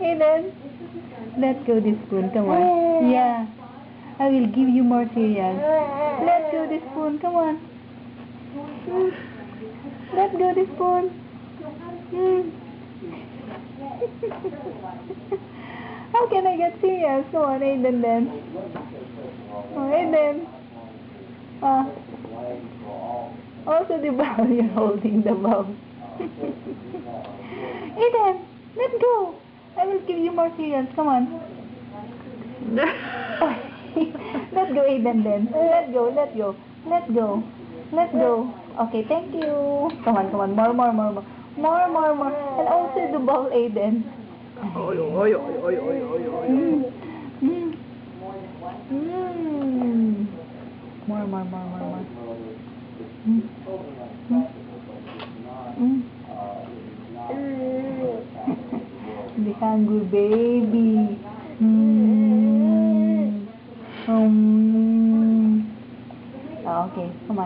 Aiden, let go the spoon, come on. Yeah, I will give you more cereal. Let go the spoon, come on. Let go the spoon. How can I get cereal? Come on, Aiden then. Oh, Aiden. Also the bowl, you're holding the bowl. Aiden, let go. I will give you more cereals. Come on. Let go, Aiden then. Let go, let go. Let go. Let go. Okay, thank you. Come on, come on. More. More. And also the bowl, Aiden. More. The hungry baby. Okay, come on.